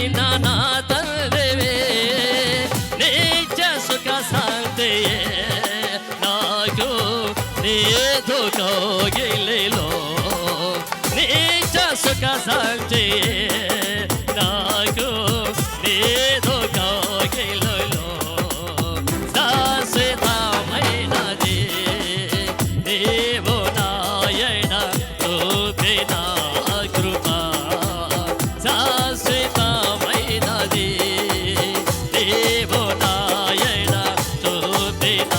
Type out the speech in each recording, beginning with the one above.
అయినా నా తండ్రివే, నిత్య సుఖ శాంతియే నాకు నీదు కౌగిలిలో, నిత్య సుఖ శాంతియే నాకు నీదు కౌగిలిలో, శాశ్వతమైనది నీవు నాయన చూపిన కృప, శాశ్వతమైనది నీవు నాయన చూపిన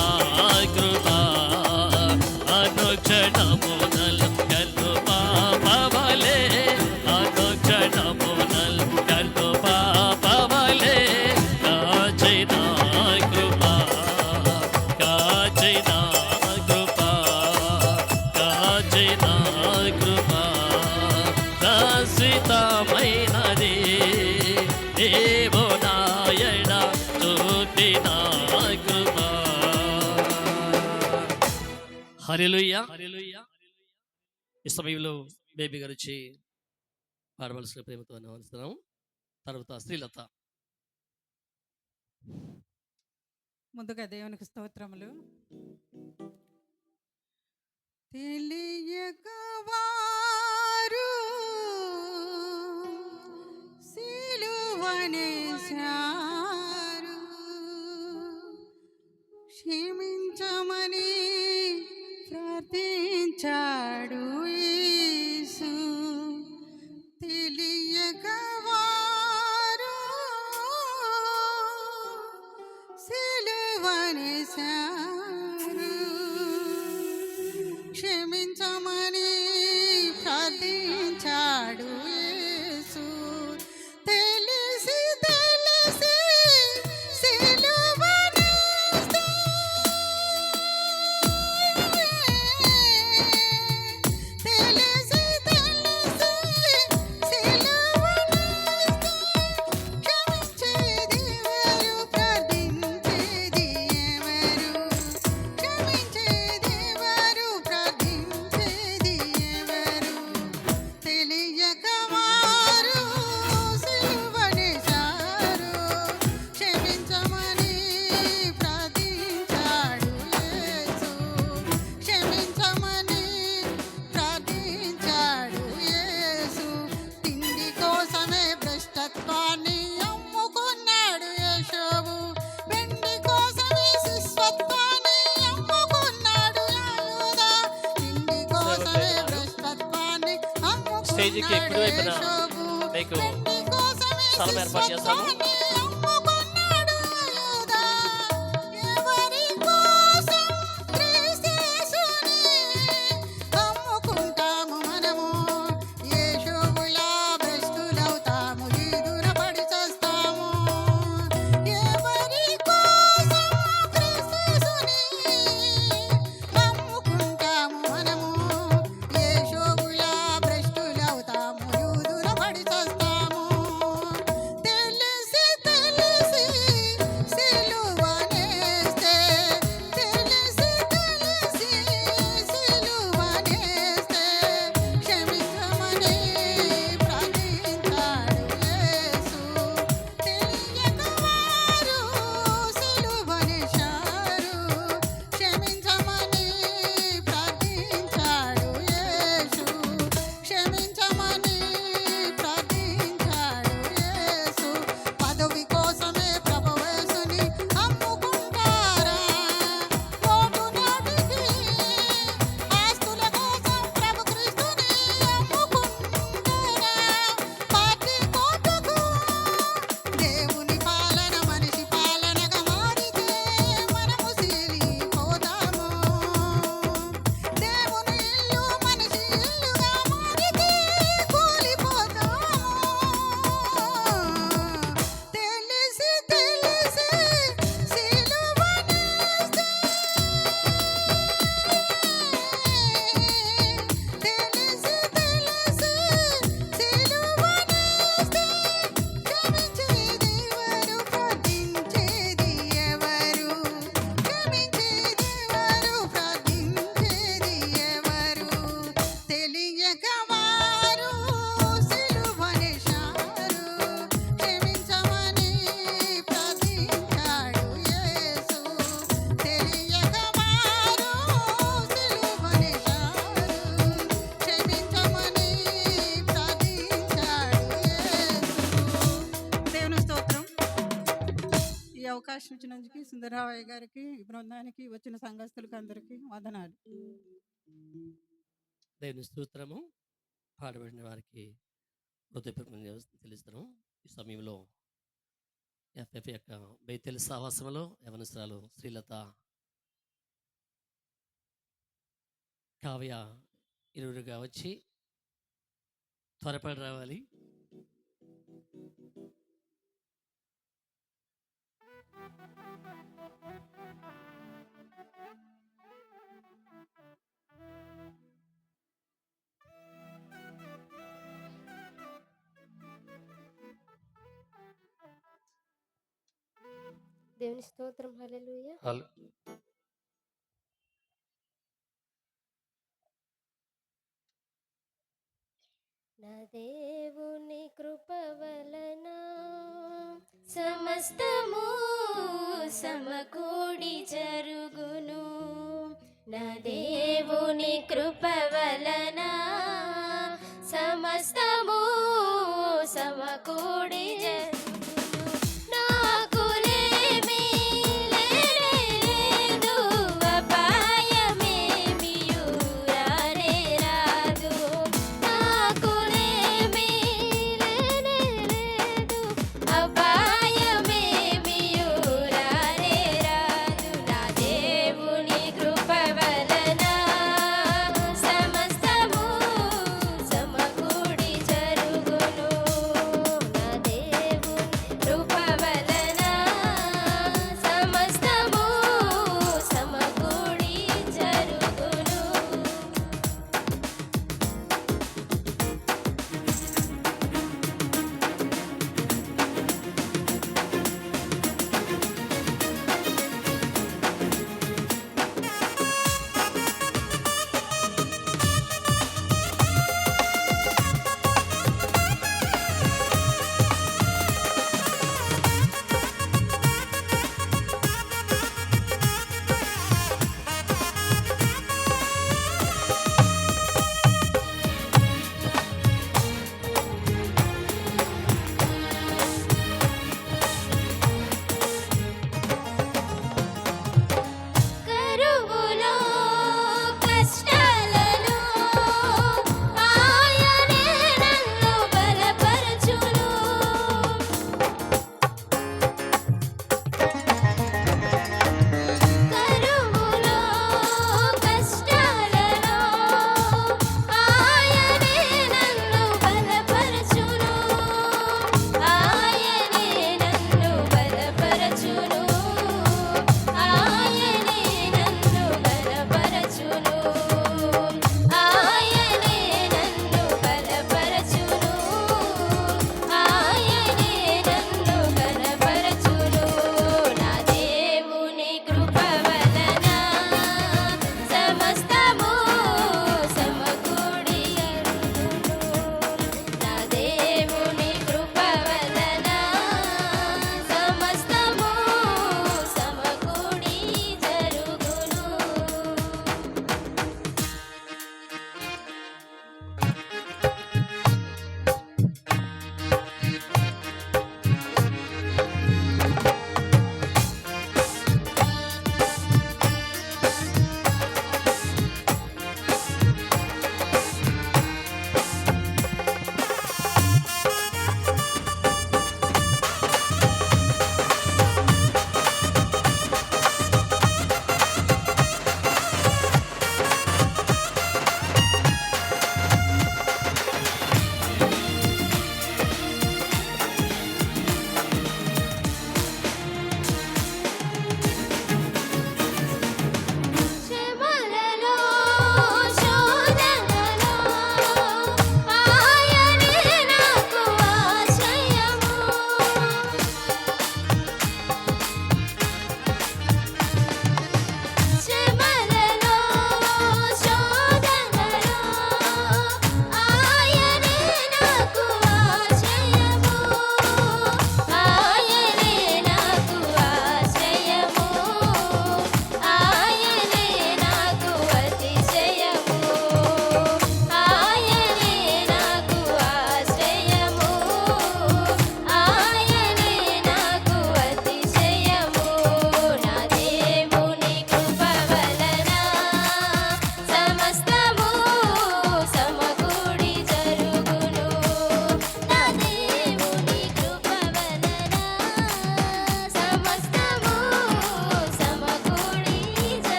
కృప, అనుక్షణమునలు కన్ను పాపవలే, అనుక్షణమునలు కన్ను పాపవలే కాచిన కృప, కాచిన కృప, కాచిన కృప, శాశ్వతమైనది దేవో నాయన చూపిన కృప. హల్లెలూయా. ఈ సమయంలో బేబీ గారు వచ్చి పాడవలసిన ప్రేమతో ఆహ్వానిస్తున్నాము. తర్వాత శ్రీలత. ముందుగా దేవునికి స్తోత్రములు. తెలియక వారు సిలువనేశారు, క్షమించమని ప్రార్థించాడు యేసు. తెలియక వారు సిలువనేశారు, క్షమించమని ప్రార్థించాడు యేసు. తెలిసి తెలిసి సిలువనేస్తే, తెలిసి తెలిసి సిలువనేస్తే, క్షమించేది ఎవరు, ప్రార్థించేది ఎవరు, క్షమించేది ఎవరు, ప్రార్థించేది ఎవరు. తెలియక వారు సిలువనేశారు, క్షమించమని ప్రార్థించాడు యేసు, క్షమించమని ప్రార్థించాడు యేసు. తిండి కోసమే భ్రష్టత్వాన్ని అమ్ముకున్నాడు యేషోవు, వెండి కోసమే శిష్యత్వాన్ని అమ్ముకున్నాడు యూదా. తిండి కోసమే భ్రష్టత్వాన్ని స్టేజ్కి అమ్ముకున్నాడు ఎప్పుడైనా యేషోవు, మీకు వెండి కోసమే స్థలం ఏర్పాటు చేస్తాము. శిష్యత్వాన్ని అమ్ముకున్నాడు యూదా. ఎవరి కోసం క్రీస్తేసుని అమ్ముకుంటాము మనము, యేషోవులా భ్రష్టులవుతాము, ఈదున పడి చస్తాము. ఎవరి కోసం క్రీస్తేసుని అమ్ముకుంటాము మనము, యేషోవులా భ్రష్టులవుతాము, ఈదున పడి చస్తాము. తెలిసి అవకాశం ఇచ్చినందుకు సుందరరావయ్య గారికి, బృందానికి, వచ్చిన సంఘస్థులకు అందరికీ వందనాలు. దేవుని స్తోత్రము. పాడబడిన వారికి హృదయపూర్వకంగా తెలుస్తున్నాము. ఈ సమయంలో ఎఫ్ఎఫ్ యొక్క బేతెల్ సహవాసంలో యవనస్తురాలు శ్రీలత, కావ్య ఇరువురుగా వచ్చి త్వరపడి రావాలి. దేవుని స్తోత్రం. హల్లెలూయా. నా దేవుని కృప వలన సమస్తము సమకూడి జరుగును. నా దేవుని కృప వలన సమస్తము సమకూడి జరుగును. నాకులేమీ లేదు, అపాయమేమియు రానే రాదు. నాకులేమీ లేదు, అపాయమేమియు రానే రాదు. నా దేవుని కృప వలన సమస్తము సమకూడి జరుగును. నా దేవుని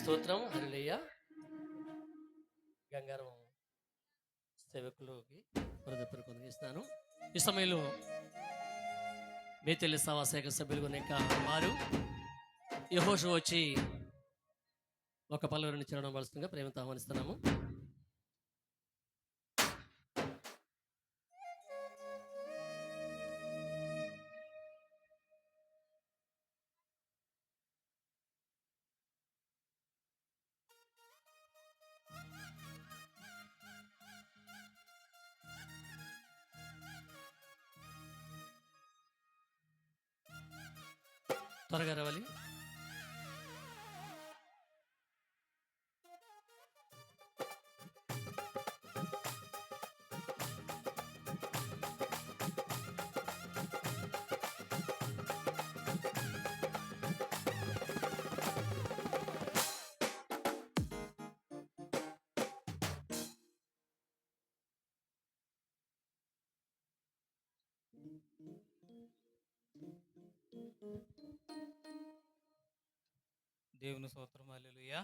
స్తోత్రం. హల్లెలూయా. గంగారం సేవకులకి హృదయపూర్వక వందనాలు. ఈ సమయంలో బేతేలు సహవాస సభ్యులు అనేక వారు యెహోషువ వచ్చి ఒక పలువురిని చేరడం వలసిందిగా ప్రేమతో ఆహ్వానిస్తున్నాము. త్వరగా రావాలి. దేవుని స్తోత్రం. హల్లెలూయా.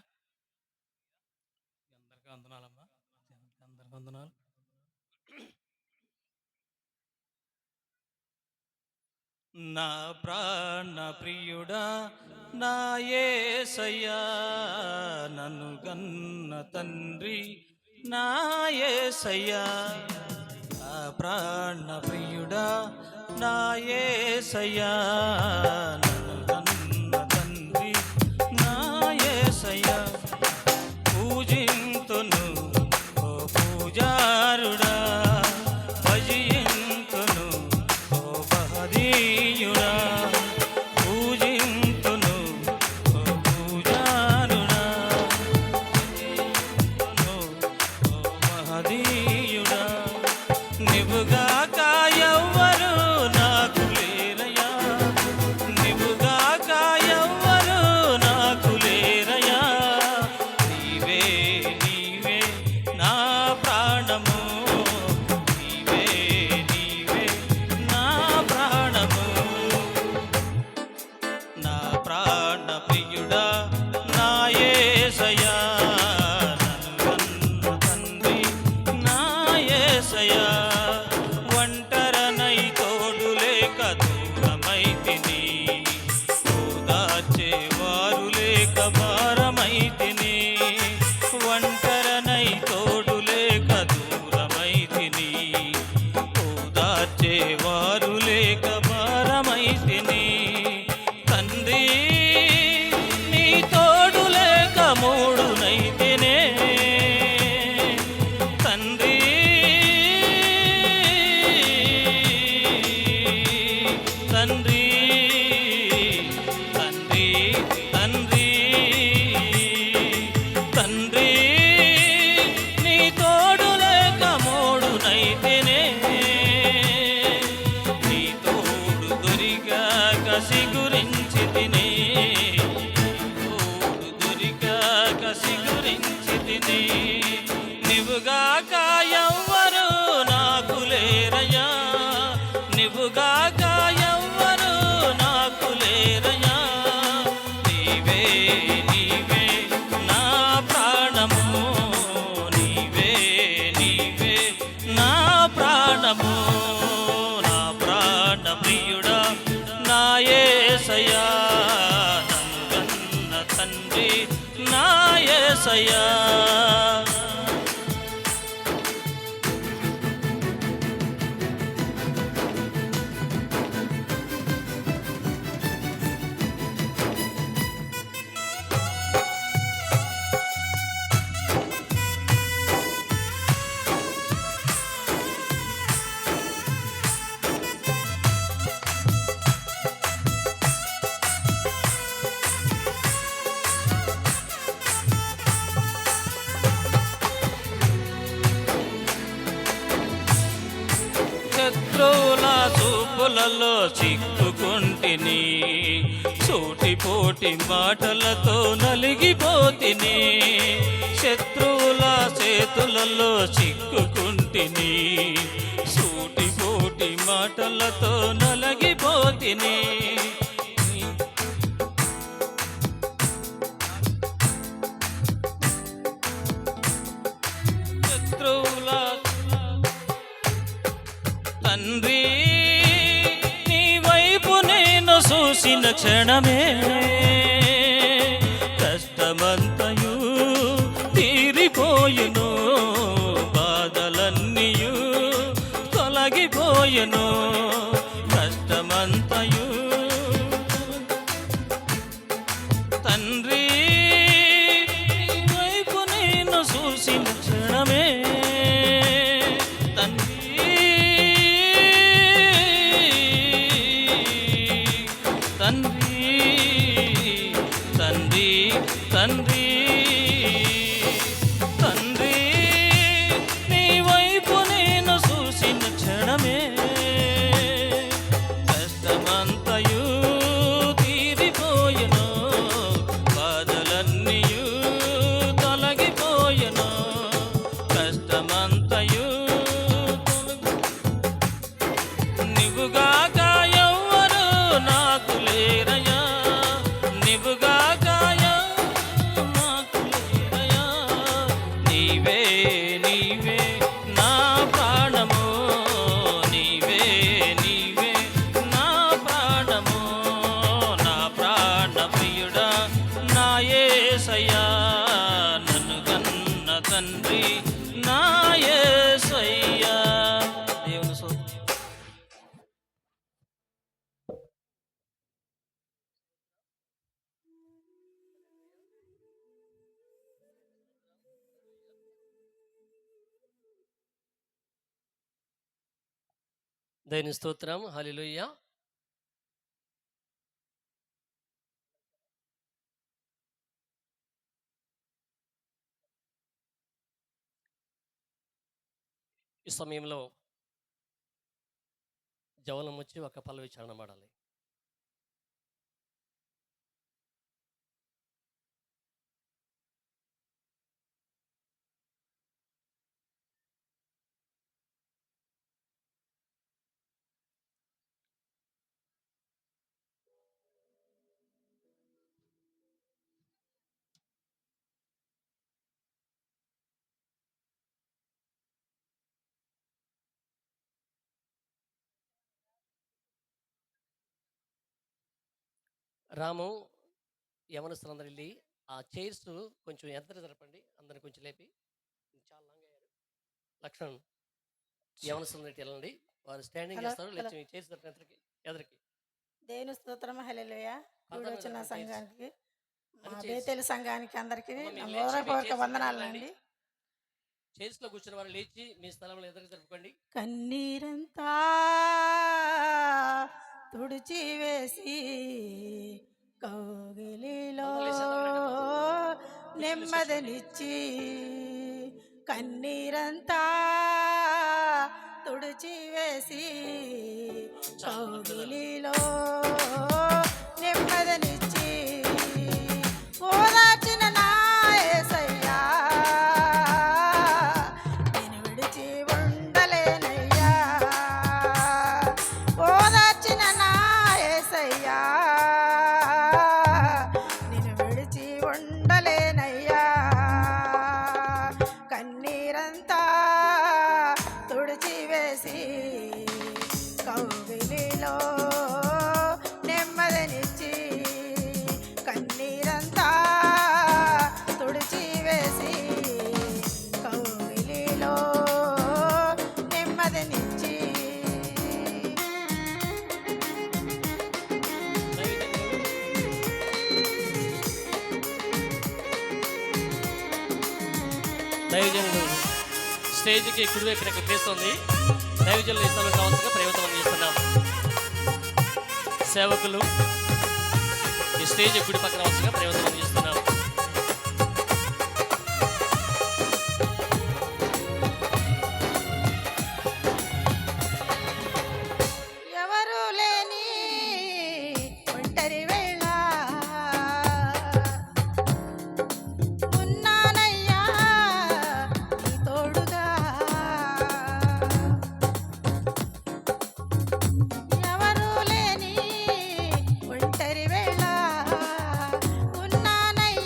అందరికీ వందనాలమ్మా. అందరికీ వందనాలు. నా ప్రాణ ప్రియుడా నా యేసయ్యా, నన్ను గన్న తండ్రి నా యేసయ్యా. నా ప్రాణ ప్రియుడా నా యేసయ్యా, నన్ను గన్న తండ్రి నా యేసయ్యా. పూజింతును ఓ పూజారుడా, భజింతును ఓ బహదీయుడా. పూజింతును ఓ పూజారుడా, భజింతును ఓ బహదీయుడా. నివుగాక ఎవ్వరు నాకు లేరయ్యా, నివుగాక ఎవ్వరు నాకు లేరయ్యా. నీవే నీవే నా ప్రాణము, నీవే నీవే నా ప్రాణము. నా ప్రాణ ప్రియుడా నా యేసయ్యా, నన్ను కన్న తండ్రి నా యేసయ్యా. ఒంటరనై తోడు లేక దూరమైతిని, ఓదార్చేవారు లేక భారమైతిని. ఒంటరనై తోడు లేక దూరమైతిని, ఓదార్చేవారు లేక భారమైతిని. తండ్రి నీ తోడు లేక మూడునైతినే, తండ్రి తండ్రి తండ్రి తండ్రి తండ్రి నీ తోడు లేక మూడునైతినే. నీ తోడు దొరికాక సిగురించి తినే, తోడు దొరికాక సిగురించి తినే. నివుగాక ఎవ్వరు నాకు లేరయ్యా, నివుగాక ఎవ్వరు నాకు లేరయ్యా. నీవే నీవే నా ప్రాణము, నీవే నీవే నా ప్రాణము. నా ప్రాణ ప్రియుడా నా యేసయ్యా, నన్ను కన్న తండ్రి నా యేసయ్యా. శత్రువుల చూపులలో చిక్కుకుంటిని, సూటిపోటి మాటలతో నలిగిపోతిని. శత్రువుల చేతులలో చిక్కుకుంటిని, సూటిపోటి మాటలతో నలిగిపోతిని. చూసిన క్షణమే కష్టమంతయు తీరిపోయెను, బాధలన్నీయు తొలగిపోయెను. కష్టమంతయు తండ్రి వైపు నేను చూసిన క్షణమే తండ్రి తండ్రి తండ్రి తండ్రి తండ్రి నీ వైపు నేను చూసిన క్షణమే కష్టమంతయు తీరిపోయెను, బాధలన్నీయు తొలగిపోయెను. కష్టమంతయు నీవుగాక ఎవ్వరు నాకు లేరయ్యా, నీవుగాక ఎవ్వరు నాకు లేరయ్యా. నీవే నీవే నా ప్రాణము, నీవే నీవే నా ప్రాణము, నా ప్రాణ ప్రియుడా నా యేసయ్యా, నన్ను కన్న తండ్రి నా యేసయ్యా. దేవుని స్తోత్రం. దేవుని స్తోత్రం. హల్లెలూయా. ఈ సమయంలో జవనం వచ్చి ఒక పల్లవి చరణం పాడాలి. రాము యవనస్తులందరూ వెళ్ళి ఆ చైర్స్ కొంచెం ఎద్దరు జరపండి, అందరిని కొంచెం లేపి. చాలా లాంగ్ అయ్యారు. లక్ష్మణ్ యవనస్తులందరూ వెళ్ళండి, వారు స్టాండింగ్ హలో, చేస్తారు. హలో. లేచి చైర్స్ ఎదరికి దేవుని స్తోత్రం. హల్లెలూయా. కూడి వచ్చిన అర్థమైందా? సంఘానికి, మా అది బేతేలు సంఘానికి అందరికీ అమ్మ, మీరు నా లేచి మీ హృదయపూర్వక చైర్స్ వందనాలండి. చైర్స్ లో కూర్చున్న వారు లేచి మీ స్థలంలో ఎదురు జరుపుకోండి. కన్నీరంతా తుడిచి వేసి కౌగిలిలో నెమ్మదినిచ్చి, కన్నీరంతా తుడిచి వేసి కౌగిలిలో నెమ్మదినిచ్చి ఓదార్చిన నా యేసయ్యా, నేను విడిచి ఉండలేనయ్యా. ఓదార్చిన నా యేసయ్యా, నేను విడిచి ఉండలేనయ్యా. కన్నీరంతా తుడిచి వేసి కౌగిలిలో నెమ్మదినిచ్చి, కన్నీరంతా తుడిచి వేసి కౌగిలిలో నెమ్మదినిచ్చి. దైవజనులు స్టేజ్కి కుడివైపున క్రిస్తుంది. దైవజనులు ఈ సమయం కావాల్సిందిగా ప్రేమతో అందిస్తున్నాం. సేవకులు ఈ స్టేజ్ కుడి పక్కన కావాల్సిందిగా ప్రేమతో అందిస్తున్నాం. ఎవరు లేని ఒంటరి వేళ ఉన్నానయ్యా నీ తోడుగా. ఎవరు లేని ఒంటరి వేళ ఉన్నానయ్యా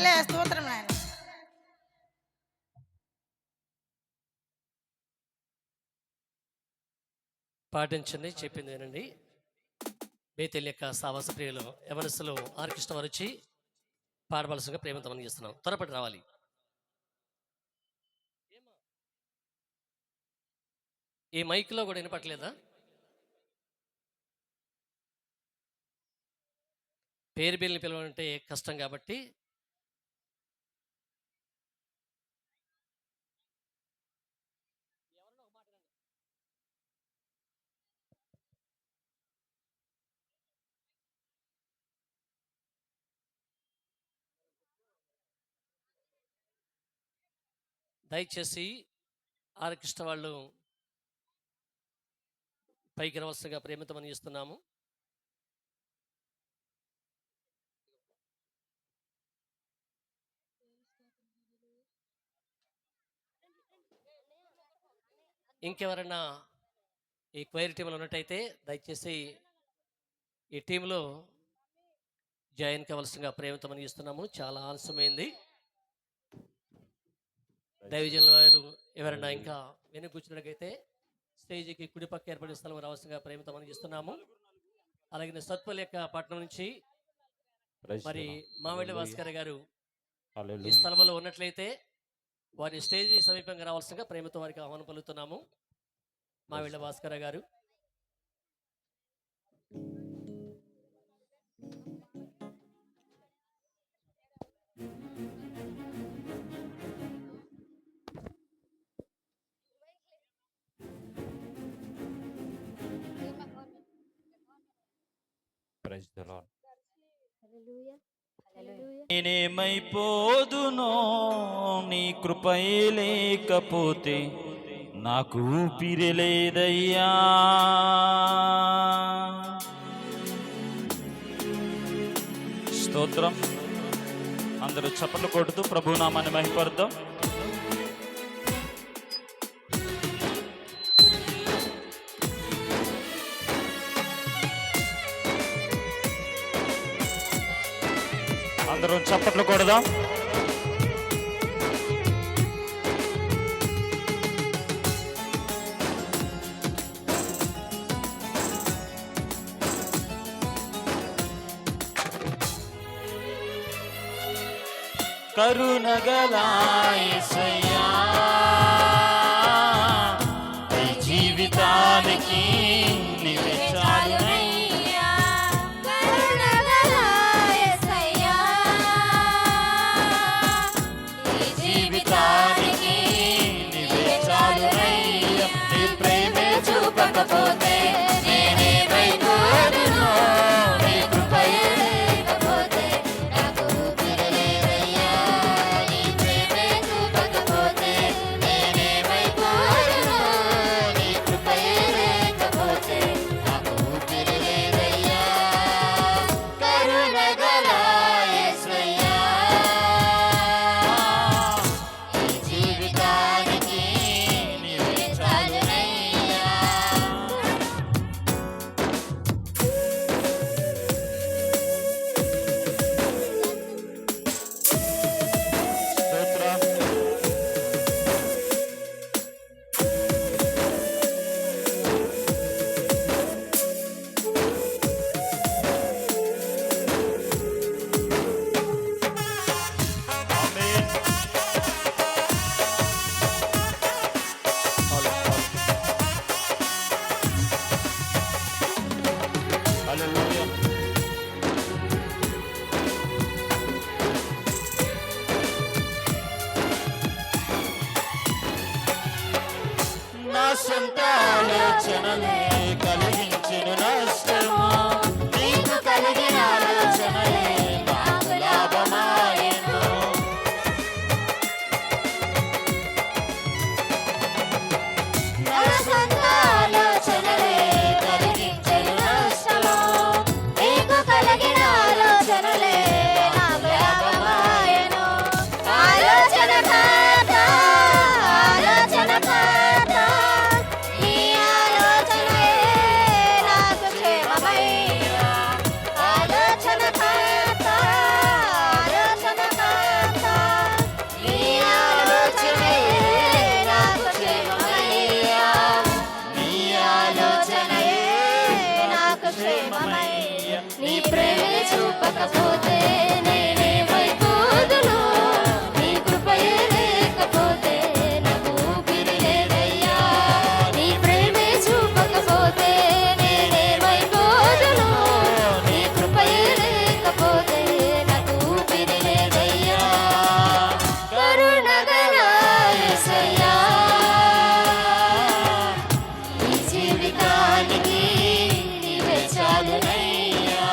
తల్లే స్తోత్రం నాయన. పాటించండి, చెప్పింది వినండి. బేతెల్ యొక్క సావాస ప్రియులు యవనస్తులు ఆర్కెస్ట్రా వారు వచ్చి పాడవలసిగా ప్రేమతో మనం చేస్తున్నాం. త్వరపడి రావాలి. ఈ మైక్లో కూడా వినపట్లేదా? పేరు బిల్ని పిలవాలంటే కష్టం కాబట్టి దయచేసి ఆర్కెస్ట్రా వాళ్ళు పైకి రావాల్సిందిగా ప్రేమతో మనం చేస్తున్నాము. ఇంకెవరైనా ఈ క్వైర్ టీంలో ఉన్నట్టయితే దయచేసి ఈ టీంలో జాయిన్ కావాల్సిందిగా ప్రేమతో మనం చేస్తున్నాము. చాలా ఆలస్యమైంది. దైవజనుల వారు ఎవరైనా ఇంకా వెనుక కూర్చున్నట్టయితే స్టేజ్కి కుడిపక్క ఏర్పడిన స్థలం రావాల్సిందిగా ప్రేమతో మనం చేస్తున్నాము. అలాగే సత్పల్ యొక్క పట్టణం నుంచి మరి మామిళ్ళ భాస్కర్ గారు ఈ స్థలంలో ఉన్నట్లయితే వారి స్టేజీ సమీపంగా రావాల్సిందిగా ప్రేమతో వారికి ఆహ్వానం పలుకుతున్నాము. మామిళ్ళ భాస్కర్ గారు నేనేమైపోదునో నీ కృపయే లేకపోతే, నాకు ఊపిరి లేదయ్యా. స్తోత్రం. అందరూ చప్పట్లు కొడుతూ ప్రభునామాన్ని మహిమపడదాం. అందరం చప్పట్లు కొడదాం. కరుణగల యేసయ్యా, ఈ జీవితానికి నీవే చాలునయ్యా. కరుణగల యేసయ్యా, ఈ జీవితానికి నీవే చాలునయ్యా. నీ ప్రేమే చూపకపోతే నేనేమైపోదునో, నీ కృపయే లేకపోతే నాకు ఊపిరి లేదయ్యా. నీ ప్రేమే చూపకపోతే నేనేమైపోదునో, నీ కృపయే లేకపోతే నాకు ఊపిరి లేదయ్యా. కరుణగల యేసయ్యా, ఈ జీవితానికి నీవే చాలునయ్యా. స్తోత్రం. ఆమేన్. హల్లెలూయా. నా సొంత ఆలోచనలే కలిగించెను నష్టము, నీకు కలిగిన ఆలోచనలే నాకు లాభమాయెను. నా సొంత ఆలోచనలే కలిగించెను నష్టము, క్షేమమయ్య నీ ప్రేమ చూపకపోతే నేనేమైపోదును నీ కృపయే లేకపోతే నాకు ఊపిరి లేదయ్యా నీ ప్రేమే చూపకపోతే నేనేమైపోదును నీ కృపయే లేకపోతే నాకు ఊపిరి లేదయ్యా కరుణగల యేసయ్యా ఈ జీవితానికి నీవే చాలునయ్యా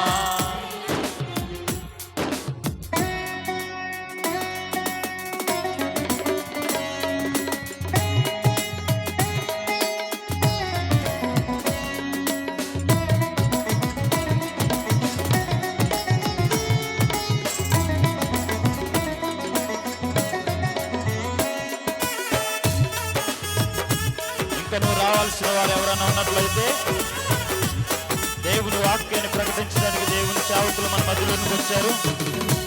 ఇంకా నువ్వు రావాల్సిన వారు ఎవరైనా ఉన్నట్లయితే దేవుని వాక్యాన్ని ప్రకటించడానికి దేవుని సేవకులు మన మధ్యలోనికి వచ్చారు.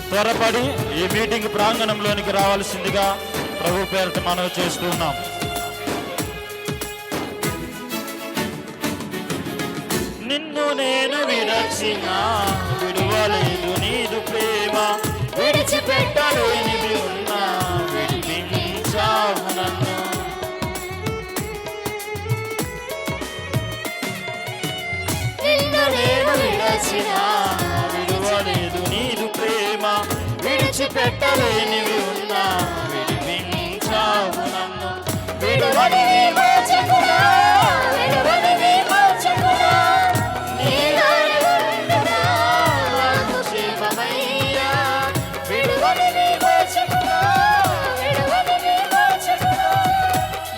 త్వరపడి ఈ మీటింగ్ ప్రాంగణంలోనికి రావాల్సిందిగా ప్రభు పేరిట మనవి చేస్తూ ఉన్నాం. నిన్ను నేను విరచిన విడువలేదు నీదు ప్రేమ విడిచిపెట్టలేనివి ఉన్నా విడిపించావు నన్ను నిన్ను నేను విడచిన విడువలేదు నీదు ప్రేమ విడిచిపెట్టలేనివి ఉన్నా విడిపించావు నన్ను విడువని విమోచకుడా విడువని విమోచకుడా నీలోనే ఉండునా నాకు క్షేమమయ్యా విడువని విమోచకుడా విడువని విమోచకుడా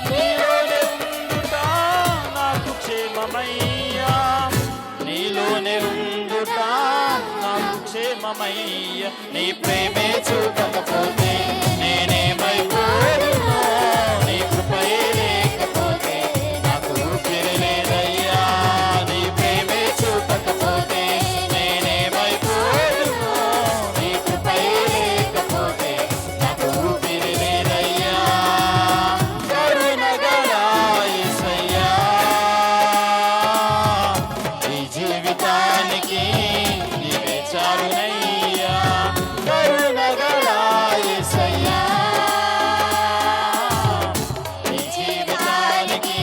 నీలోనే ఉండుట నాకు క్షేమమయ్యా నీలోనే ఉండుట నాకు క్షేమమయ్యా నీ ప్రేమే చూపకపోతే నేనేమైపోదును నీ కృపయే లేకపోతే నాకు ఊపిరి లేదయ్యా నీ ప్రేమే చూపకపోతే నేనేమైపోదును నీ కృపయే లేకపోతే నాకు ఊపిరి లేదయ్యా కరుణగల యేసయ్యా ఈ జీవితానికి నీవే చాలునయ్యా కరుణగల యేసయ్యా ఈ జీవితానికి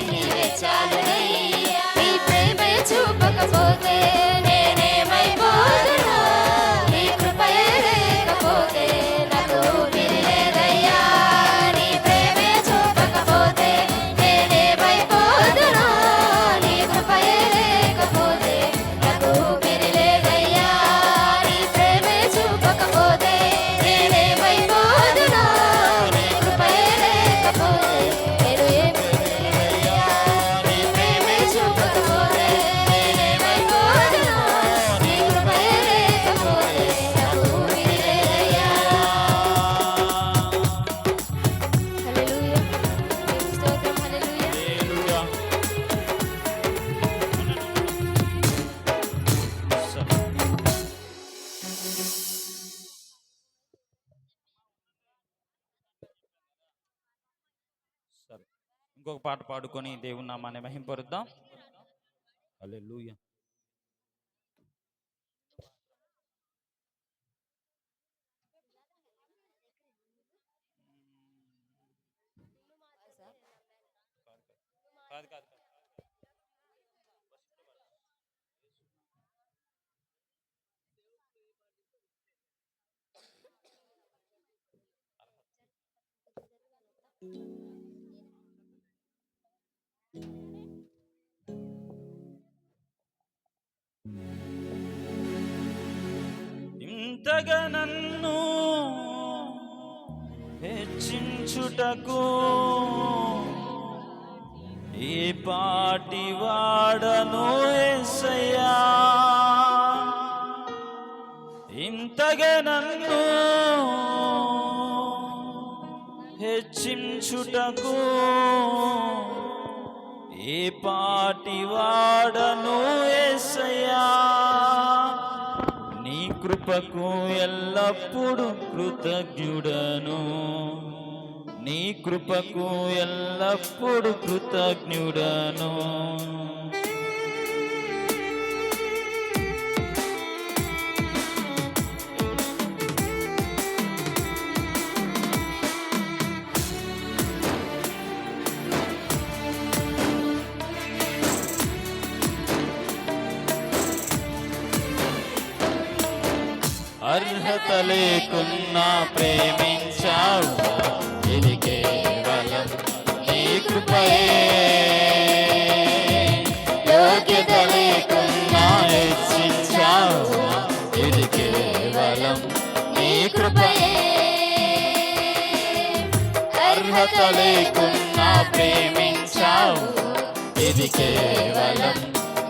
నీవే చాలునయ్యా నీ ప్రేమే చూపకపోతే నేనేమైపోదును నీ కృపయే లేకపోతే నాకు ఊపిరి లేదయ్యా నీ ప్రేమే చూపకపోతే నేనేమైపోదును నీ కృపయే లేకపోతే నాకు ఊపిరి లేదయ్యా నీ ప్రేమే చూపకపోతే నేనేమైపోదును నీ కృపయే లేకపోతే నేను ఏమీ లేదయ్యా నీ ప్రేమే చూపకపోతే నేనేమైపోదును నీ కృపయే లేకపోతే నాకు ఊపిరి లేదయ్యా హల్లెలూయా దేవుని స్తోత్రం హల్లెలూయా సరే ఇంకొక పాట పాడుకొని దేవుని నామాన్ని మహింపరుద్దాం. హల్లెలూయా. కాదు కాదు ఇంతగా నన్ను హెచ్చించుటకు ఈ పాటి వాడను యేసయ్యా ఇంతగా నన్ను హెచ్చించుటకు ఏ పాటి వాడను యేసయ్యా నీ కృపకు ఎల్లప్పుడు కృతజ్ఞుడను నీ కృపకు ఎల్లప్పుడు కృతజ్ఞుడను అర్హత లేకున్నా ప్రేమించావు, ఇది కేవలం నీ కృపయే. యోగ్యత లేకున్నా హెచ్చించావు, ఇది కేవలం నీ కృపయే. అర్హత లేకున్నా ప్రేమించావు, ఇది కేవలం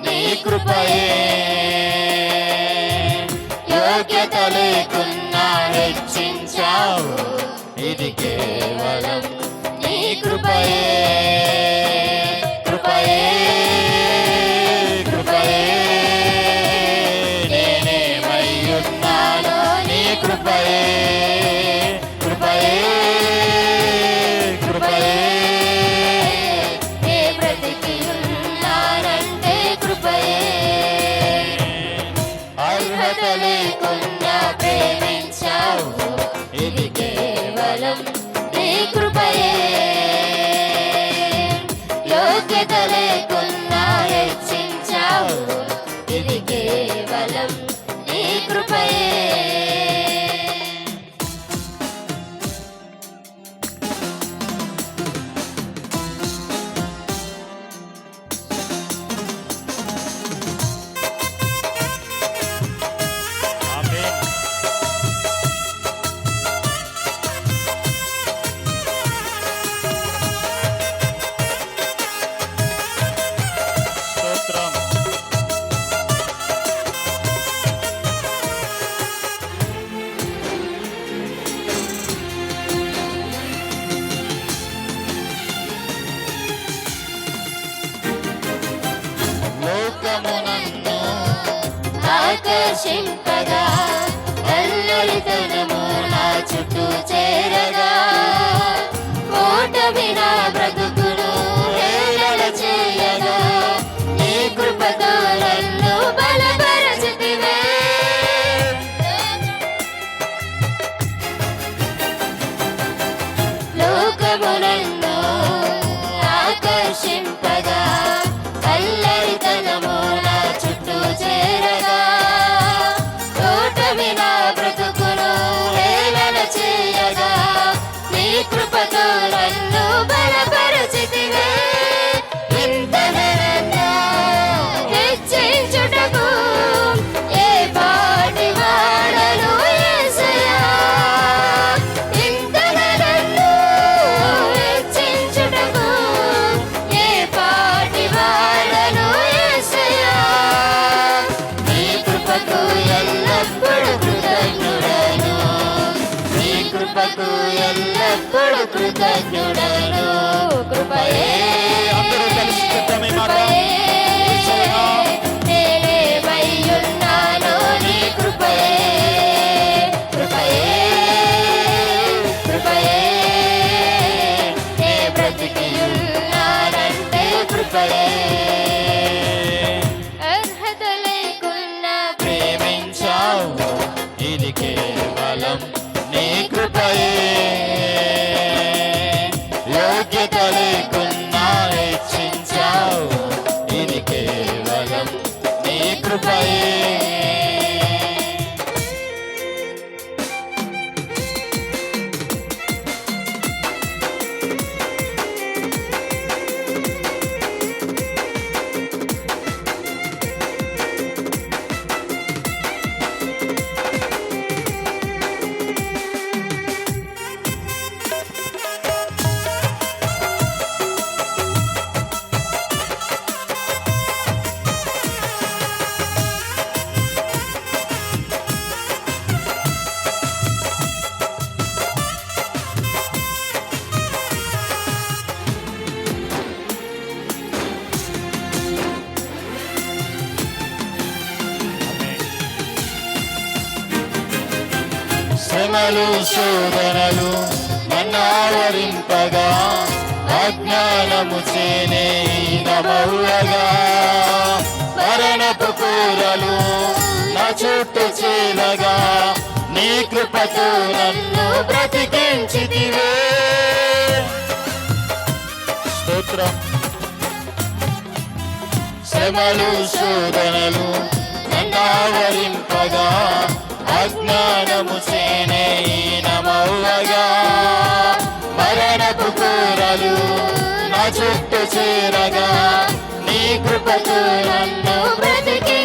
నీ కృపయే. యోగ్యత లేకున్నా హెచ్చించావు, ఇది కేవలం నీ కృపయే. కృపయే కృపయే నేనేమయ్యున్నానో నీ కృపయే. కృపయే కృపయే నే బ్రతికి ఉన్నానంటే కృపయే. అర్హత లేకున్నా ప్రేమించావు, ఇది కేవలం నీ కృపయే. యోగ్యత లేకున్నా హెచ్చించావు, ఇది కేవలం నీ కృపయే. ఆమేన్. స్తోత్రం. లోకమునందు ఆకర్షింపగా అల్లరితనము నా చుట్టూ చేరగా, ఓటమి నా బ్రతుకును హేళన చేయగా, నీ కృపతో నన్ను బలపరచితివే. లోకమునన్ను ఆకర్షింపగా అల్లరితనము నా చుట్టూ చేరగా, ఓటమి నా బ్రతుకును హేళన చేయగా, నీ కృపతో నన్ను బలపరచితివే. ఇంతనన్నా హెచ్చించుటకు ఏ పాటి వాడను యేసయ్యా. ఇంతనన్నా హెచ్చించుటకు ఏ పాటి వాడను యేసయ్యా. నీ కృపకు ఎల్లప్పుడూ కృతజ్ఞుడను, నీ కృపకు ఎల్లప్పుడూ కృతజ్ఞుడను. కృపయే అందరూ కలిసి చెప్తాం ఈ మాట. కృపయే నేనేమయ్యున్నానో నీ కృపయే. కృపయే కృపయే నే బ్రతికి ఉన్నానంటే కృపయే. అర్హత లేకున్నా ప్రేమించావు, ఇది కేవలం నీ కృపయే. యోగ్యత లేకున్నా హెచ్చించావు, ఇది కేవలం నీ కృపయే. శ్రమలు శోధనలు నన్ను ఆవరింపగా, అజ్ఞానము చేనే నమౌలగా, మరణపు కూరలు నా చుట్టూ చేలగా, నీ కృపతో నన్ను బ్రతికించితివే. స్తోత్రం. శ్రమలు శోధనలు నన్ను ఆవరింపగా, అజ్ఞానము సేనమవ్వగా మరణపు కూరలు నా చుట్టూ చేరగా నీ కృపతో నన్ను బ్రతికి